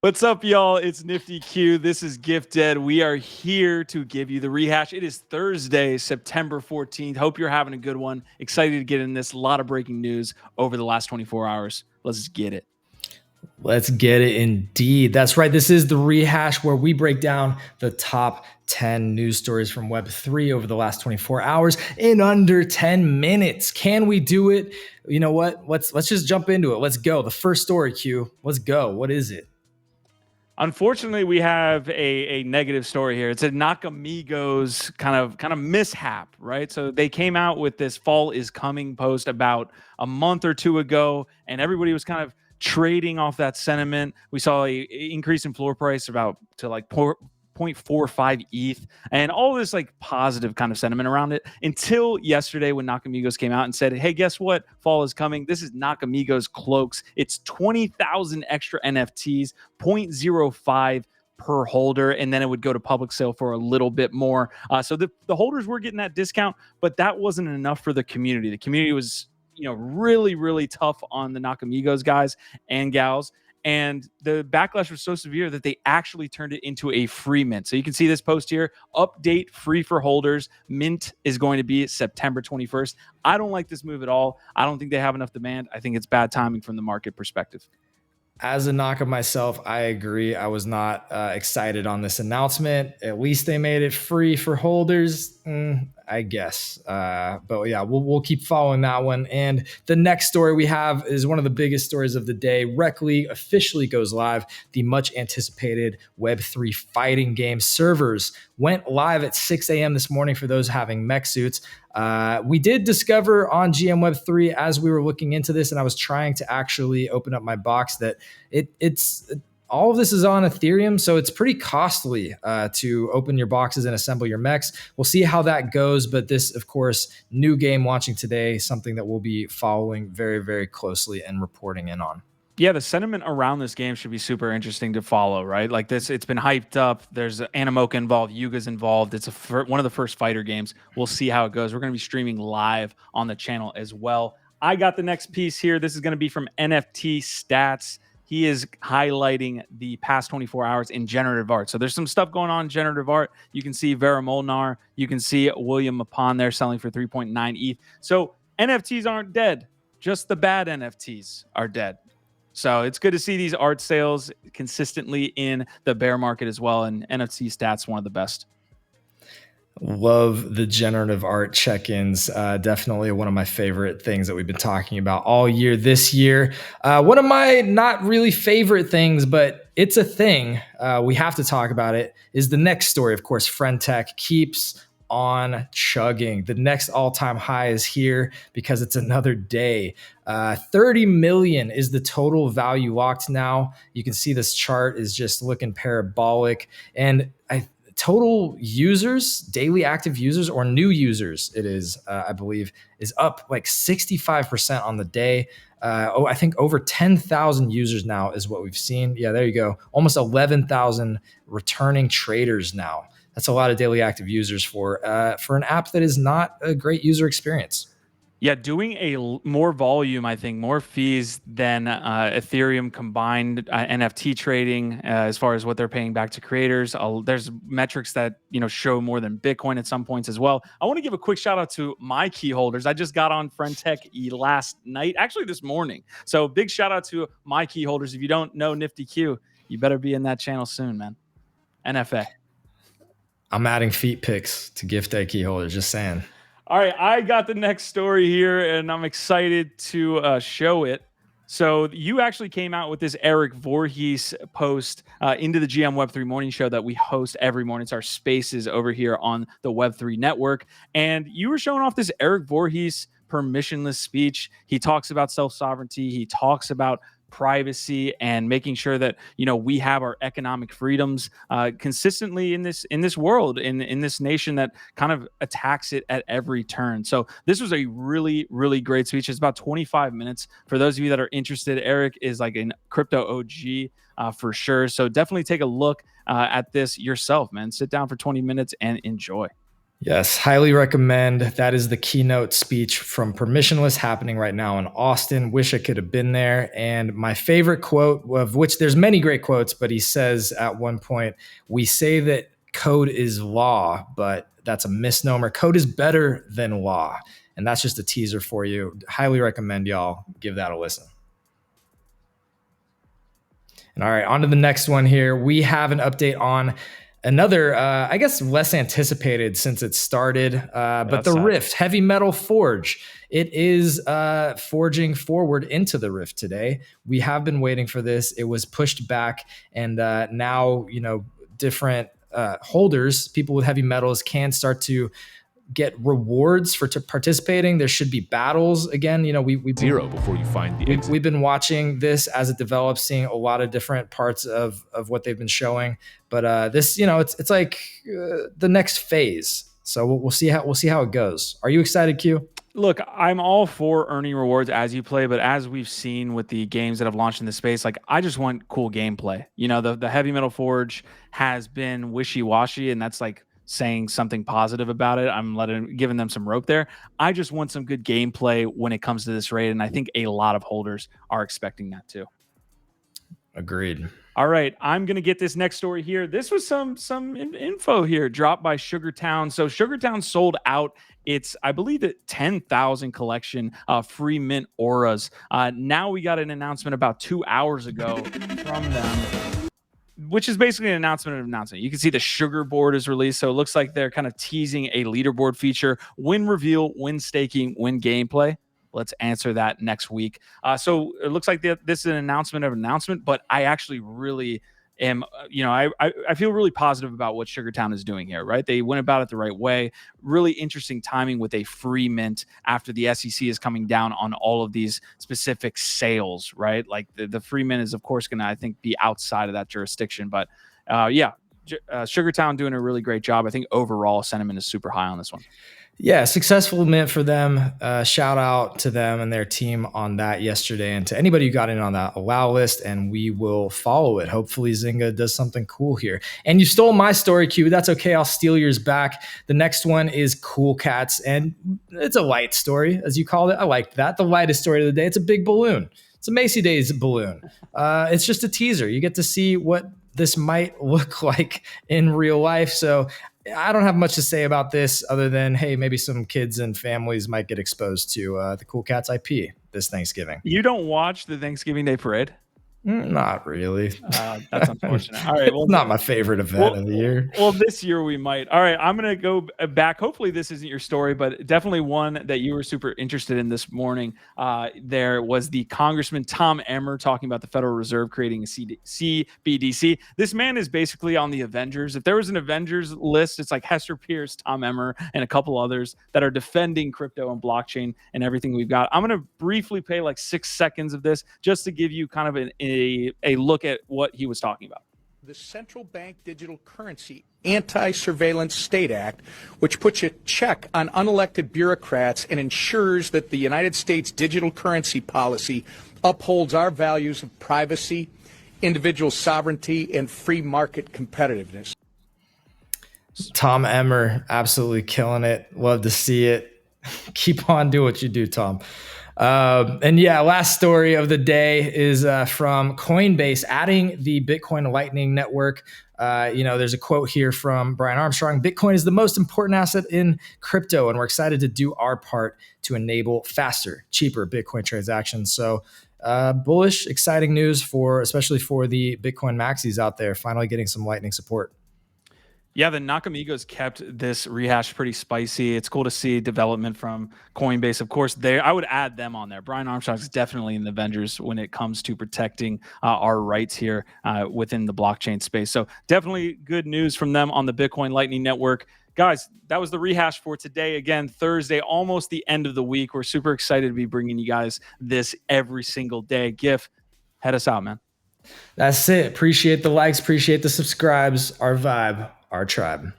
What's up, y'all? It's Nifty Q. This is Gifted. We are here to give you the rehash. It is Thursday, September 14th. Hope you're having a good one. Excited to get in this. A lot of breaking news over the last 24 hours. Let's get it. Let's get it indeed. That's right. This is the rehash where we break down the top 10 news stories from Web3 over the last 24 hours in under 10 minutes. Can we do it? You know what? Let's just jump into it. Let's go. The first story, Q. Let's go. What is it? Unfortunately, we have a negative story here. It's a Nakamigos kind of mishap, right? So they came out with this fall is coming post about a month or two ago, and everybody was kind of trading off that sentiment. We saw a increase in floor price about to like 0.45 ETH, and all this like positive kind of sentiment around it until yesterday when Nakamigos came out and said, hey, guess what? Fall is coming. This is Nakamigos Cloaks. It's 20,000 extra NFTs, 0.05 per holder, and then it would go to public sale for a little bit more. So the holders were getting that discount, but that wasn't enough for the community. The community was, really, really tough on the Nakamigos guys and gals. And the backlash was so severe that they actually turned it into a free mint. So you can see this post here, update free for holders. Mint is going to be September 21st. I don't like this move at all. I don't think they have enough demand. I think it's bad timing from the market perspective. As a knock of myself, I agree. I was not excited on this announcement. At least they made it free for holders, I guess. But yeah, we'll keep following that one. And the next story we have is one of the biggest stories of the day. Rec League officially goes live. The much anticipated Web3 fighting game servers went live at 6 a.m. this morning for those having mech suits. We did discover on GM Web3 as we were looking into this, and I was trying to actually open up my box, that it's all of this is on Ethereum, so it's pretty costly to open your boxes and assemble your mechs. We'll see how that goes, but this, of course, new game launching today, something that we'll be following very, very closely and reporting in on. Yeah, the sentiment around this game should be super interesting to follow, right? Like this, it's been hyped up. There's Animoca involved, Yuga's involved. It's one of the first fighter games. We'll see how it goes. We're going to be streaming live on the channel as well. I got the next piece here. This is going to be from NFT Stats. He is highlighting the past 24 hours in generative art. So there's some stuff going on in generative art. You can see Vera Molnar. You can see William Mapon there selling for 3.9 ETH. So NFTs aren't dead. Just the bad NFTs are dead. So it's good to see these art sales consistently in the bear market as well. And NFT Stats, one of the best. Love the generative art check-ins. Definitely one of my favorite things that we've been talking about all year this year. One of my not really favorite things, but it's a thing. We have to talk about it, is the next story. Of course, Friendtech keeps on chugging. The next all-time high is here because it's another day. 30 million is the total value locked now. You can see this chart is just looking parabolic. And total users, daily active users or new users, it is, I believe, is up like 65% on the day. I think over 10,000 users now is what we've seen. Yeah, there you go. Almost 11,000 returning traders now. That's a lot of daily active users for an app that is not a great user experience. Yeah, doing a more volume, I think, more fees than Ethereum combined NFT trading as far as what they're paying back to creators. There's metrics that show more than Bitcoin at some points as well. I want to give a quick shout out to my key holders. I just got on Friendtech last night, actually this morning. So big shout out to my key holders. If you don't know Nifty Q, you better be in that channel soon, man. NFA. I'm adding feet pics to gift day key holders, just saying. All right, I got the next story here, and I'm excited to show it. So you actually came out with this Erik Voorhees post into the GM Web3 morning show that we host every morning. It's our spaces over here on the Web3 network. And you were showing off this Erik Voorhees permissionless speech. He talks about self-sovereignty. He talks about privacy and making sure that we have our economic freedoms consistently in this world, in this nation that kind of attacks it at every turn. So this was a really, really great speech. It's about 25 minutes. For those of you that are interested, Erik is like a crypto OG for sure. So definitely take a look at this yourself, man. Sit down for 20 minutes and enjoy. Yes, highly recommend. That is the keynote speech from Permissionless happening right now in Austin. Wish I could have been there. And my favorite quote, of which there's many great quotes, but he says at one point, we say that code is law, but that's a misnomer. Code is better than law. And that's just a teaser for you. Highly recommend y'all give that a listen. And all right, on to the next one here. We have an update on another, I guess, less anticipated since it started, but the Rift, Heavy Metal Forge. It is forging forward into the Rift today. We have been waiting for this. It was pushed back, and now, different holders, people with heavy metals, can start to get rewards for participating. There should be battles again. We've zero before you find the exit. We've been watching this as it develops, seeing a lot of different parts of what they've been showing. But this, it's like the next phase. So we'll see how it goes. Are you excited, Q? Look, I'm all for earning rewards as you play, but as we've seen with the games that have launched in the space, like I just want cool gameplay. The Heavy Metal Forge has been wishy-washy, and that's like saying something positive about it. I'm giving them some rope there. I just want some good gameplay when it comes to this raid, and I think a lot of holders are expecting that too. Agreed. All right, I'm going to get this next story here. This was some info here dropped by Sugartown. So Sugartown sold out its, I believe, it 10,000 collection free mint auras. Now we got an announcement about 2 hours ago from them, which is basically an announcement of an announcement. You can see the sugar board is released. So it looks like they're kind of teasing a leaderboard feature, win reveal, win staking, win gameplay. Let's answer that next week. So it looks like this is an announcement of an announcement, but I actually really am, I feel really positive about what Sugartown is doing here, right? They went about it the right way. Really interesting timing with a free mint after the SEC is coming down on all of these specific sales, right? Like the free mint is, of course, going to, I think, be outside of that jurisdiction. But Sugartown doing a really great job. I think overall sentiment is super high on this one. Yeah, successful mint for them. Shout out to them and their team on that yesterday, and to anybody who got in on that allow list, and we will follow it. Hopefully Zynga does something cool here. And you stole my story, Q. That's okay. I'll steal yours back. The next one is Cool Cats, and it's a light story, as you called it. I liked that. The lightest story of the day. It's a big balloon. It's a Macy Days balloon. It's just a teaser. You get to see what this might look like in real life. So I don't have much to say about this other than, hey, maybe some kids and families might get exposed to the Cool Cats IP this Thanksgiving. You don't watch the Thanksgiving Day Parade? Not really. That's unfortunate. All right. Well, not my favorite event of the year. Well, this year we might. All right. I'm going to go back. Hopefully this isn't your story, but definitely one that you were super interested in this morning. There was the Congressman Tom Emmer talking about the Federal Reserve creating a CBDC. This man is basically on the Avengers. If there was an Avengers list, it's like Hester Pierce, Tom Emmer, and a couple others that are defending crypto and blockchain and everything we've got. I'm going to briefly play like 6 seconds of this just to give you kind of a look at what he was talking about. The Central Bank Digital Currency Anti-Surveillance State Act, which puts a check on unelected bureaucrats and ensures that the United States digital currency policy upholds our values of privacy, individual sovereignty, and free market competitiveness. Tom Emmer, absolutely killing it. Love to see it. Keep on doing what you do, Tom. And yeah, last story of the day is from Coinbase adding the Bitcoin Lightning Network. There's a quote here from Brian Armstrong: Bitcoin is the most important asset in crypto, and we're excited to do our part to enable faster, cheaper Bitcoin transactions. So bullish, exciting news especially for the Bitcoin maxis out there, finally getting some Lightning support. Yeah, the Nakamigos kept this rehash pretty spicy. It's cool to see development from Coinbase. Of course, I would add them on there. Brian Armstrong's definitely in the Avengers when it comes to protecting our rights here within the blockchain space. So definitely good news from them on the Bitcoin Lightning Network. Guys, that was the rehash for today. Again, Thursday, almost the end of the week. We're super excited to be bringing you guys this every single day. GIF, head us out, man. That's it. Appreciate the likes. Appreciate the subscribes. Our vibe. Our tribe.